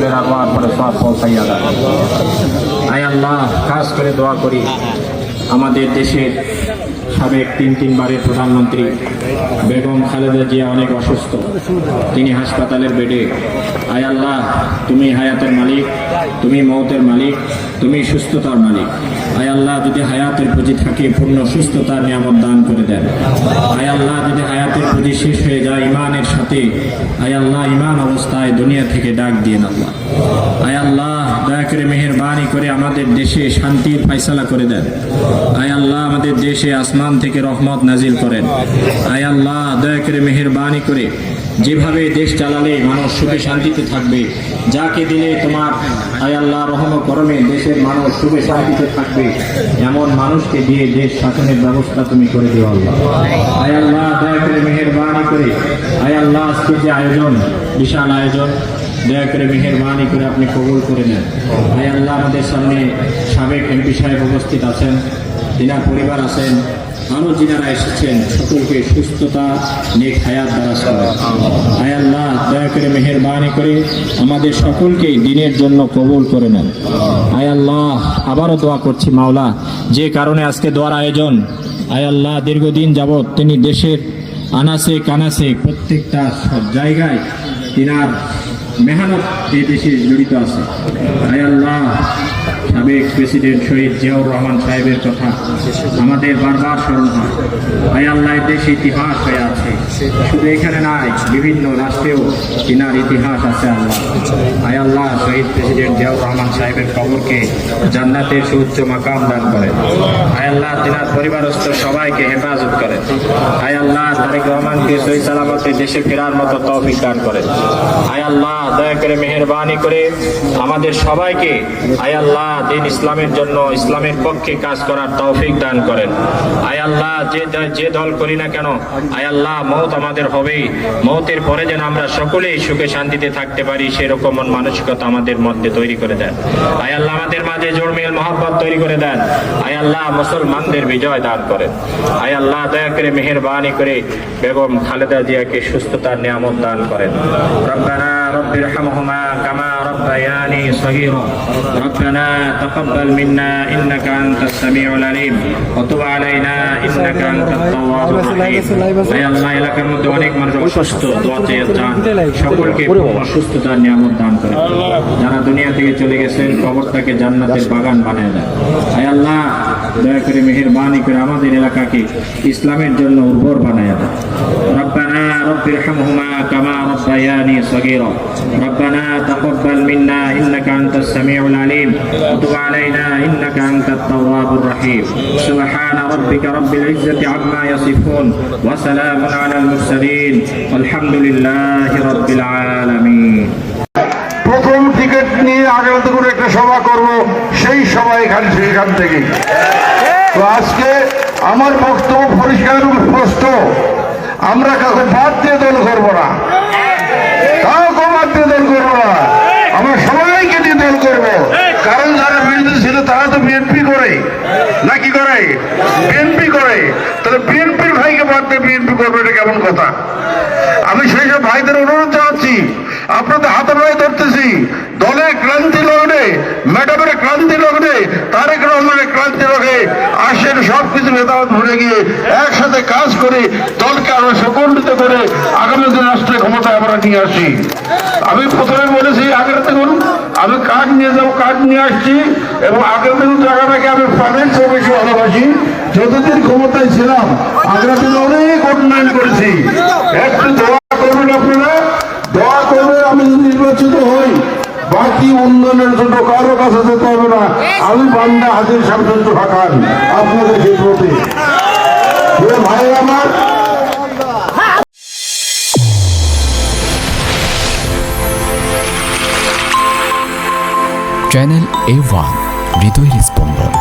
করে রাখবার পরে সব পৌঁছাইয়া দেয়। আয় আল্লাহ, খাস করে দোয়া করি আমাদের দেশের সাবেক তিনবারের প্রধানমন্ত্রী বেগম খালেদা জিয়া অনেক অসুস্থ, তিনি হাসপাতালের বেডে। আয় আল্লাহ, তুমি হায়াতের মালিক, তুমি মওতের মালিক, তুমি সুস্থতার মালিক। আয় আল্লাহ, যদি হায়াতের পুঁজি থাকে পূর্ণ সুস্থতার নিয়ামত দান করে দেন। আয় আল্লাহ, যদি হায়াতের পুঁজি শেষ হয়ে যায় ইমানের সাথে, আয় আল্লাহ ইমান অবস্থায় দুনিয়া থেকে ডাক দিয়ে আল্লাহ। আয় আল্লাহ, দয়া করে মেহেরবানি করে আমাদের দেশে শান্তির ফায়সালা করে দেন। আয় আল্লাহ, আমাদের দেশে আসমান থেকে রহমত নাজিল করেন। আয় আল্লাহ, দয়া করে মেহেরবানি করে যেভাবে দেশ চালালে মানুষ সুখে শান্তিতে থাকবে, যাকে দিলে তোমার আয় আল্লাহ রহম করমে দেশের মানুষ সুখে শান্তিতে থাকবে, এমন মানুষকে দিয়ে দেশ শাসনের ব্যবস্থা তুমি করে দিও আল্লাহ। আয় আল্লাহ, দয়া করে মেহেরবানি করে আয় আল্লাহ আজকে যে আয়োজন, বিশাল আয়োজন, দয়া করে মেহেরবানি করে আপনি কবুল করে নেন। আয় আল্লাহ, আমাদের সামনে সাবেক এমপি সাহেব উপস্থিত আছেন, যিনার পরিবার আছেন, আরও যিনারা এসেছেন, সকলকে সুস্থতা নেক হায়াত দারাজ করেন। আয় আল্লাহ, দয়া করে মেহেরবানি করে আমাদের সকলকে দিনের জন্য কবুল করে নেন। আয় আল্লাহ, আবারও দোয়া করছি মাওলা, যে কারণে আজকে দোয়ার আয়োজন, আয় আল্লাহ দীর্ঘদিন যাবৎ তিনি দেশের আনাসে কানাসে প্রত্যেকটা জায়গায় তিনার মেহনত এই দেশে জড়িত আছে। আয় আল্লাহ, সাবেক প্রেসিডেন্ট শহীদ জিয়াউর রহমান সাহেবের কথা আমাদের বারবার স্মরণ হয়। আয় আল্লাহ, দেশ ইতিহাস হয়ে আছে, শুধু এখানে নাই, বিভিন্ন রাষ্ট্রেও তিনার ইতিহাস আছে আল্লাহ। আয় আল্লাহ, শহীদ প্রেসিডেন্ট জিয়াউর রহমান সাহেবের কবরকে জান্নাতের সুউচ্চ মাকাম দান করেন। আয় আল্লাহ, তিনার পরিবারস্থ সবাইকে হেফাজত করেন। আয় আল্লাহ, তারেক রহমানকে সহি সালামতে দেশে ফেরার মতো তৌফিক দান করেন। আয় আল্লাহ, দয়া করে মেহেরবানি করে আমাদের সবাইকে আয় আল্লাহ দিন ইসলামের জন্য, ইসলামের পক্ষে কাজ করার তৌফিক দান করেন। আয় আল্লাহ, যে দল করি না কেন, আয় আল্লাহ মওত আমাদের হবেই, মওতের পরে যেন আমরা সকলেই সুখে শান্তিতে থাকতে পারি সেরকম মানসিকতা আমাদের মধ্যে তৈরি করে দেন। আয় আল্লাহ, আমাদের মাঝে জোড়মেল মহব্বত তৈরি করে দেন। আয় আল্লাহ, মুসলমানদের বিজয় দান করেন। আয় আল্লাহ, দয়া করে মেহেরবানি করে বেগম খালেদা জিয়াকে সুস্থতার নিয়ামত দান করেন। রব্বানা রব্বিরহামহুমা কামা রব্বায়ানি সগীরা। রব্বানা তাকাব্বাল মিন্না ইন্নাকা আনতাস সামিউল আলিম ওয়া তুব আলাইনা ইন্নাকা আনতাত তাওয়াবুর রহিম। আয় আল্লাহ, এলাকার মধ্যে অনেক মানুষ অসুস্থ, দোয়া চেয়ে যান, সকলকে সুস্থতার নিয়ামত দান করেন। যারা দুনিয়া থেকে চলে গেছেন, কবরটাকে জান্নাতের বাগান বানিয়ে দেন। আয় আল্লাহ, দয়া করে মেহেরবানি করে আমাদের এলাকাকে ইসলামের জন্য উর্বর বানিয়ে দেন। রব্বানা রব্বিরহামহুমা কামা রব্বায়ানি সগীরা। রব্বানা তাকাব্বাল মিন্না ইন্নাকা আনতাস সামিউল আলিম ওয়া তুব আলাইনা ইন্নাকা আনতাত তাওয়াবুর রহিম। সুবহান রাব্বিকা রাব্বিল ইজ্জাতি আম্মা ইয়াসিফুন ওয়া সালামুন আলাল মুরসালিন আলহামদুলিল্লাহি রাব্বিল আলামিন। প্রথম টিকিট নিয়ে আগামীতে করে একটা সভা করব, সেই সভা সেখান থেকে। তো আজকে আমার বক্তব্য পরিষ্কার স্পষ্ট, আমরা কাউকে বাদ দিয়ে দল করবো না, কাউকে বাদ দিয়ে দল করবো না, আমরা সবাইকে দিয়ে দল করবো। কারণ যারা বিরোধী ছিল তারা তো বিএনপি করে, না কি করে? বিএনপি করে। তাহলে বিএনপির ভাইকে বাদ দিয়ে বিএনপি করবে, এটা কেমন কথা? আমি সেই সব ভাইদের অনুরোধ জানাচ্ছি, আপনাদের হাতে পায়ে ধরতেছি, দলের ক্রান্তি লগ্নে, ম্যাডামের ক্রান্তি লগ্নে, তারেক রহমানের ক্রান্তি লগ্নে আসেন, সবকিছু ভেদাভেদ ভুলে গিয়ে একসাথে কাজ করে দলকে আরো সুগঠিত করে আগামী দিন রাষ্ট্রের ক্ষমতায় আমরা নিয়ে আসি। আমি প্রথমে বলেছি, আগের দেখুন আমি কার্ড নিয়ে যাবো, কার্ড নিয়ে আসছি, এবং আগের দিন জায়গাটাকে আমি প্রাণের চেয়ে বেশি ভালোবাসি। যতদিন ক্ষমতায় ছিলাম আগের দিন অনেক উন্নয়ন করেছি। একটু দোয়া করবেন আপনারা, দোয়া করবে আমি যদি নির্বাচিত হই, বাকি উন্নয়নের জন্য কারো কাছে যেতে হবে না, আমি বান্দা হাজির সামনে ফাঁকান আপনাদের ক্ষেত্রে। ভাই আমার চ্যানেল A1 হৃদয়ের স্পন্দন।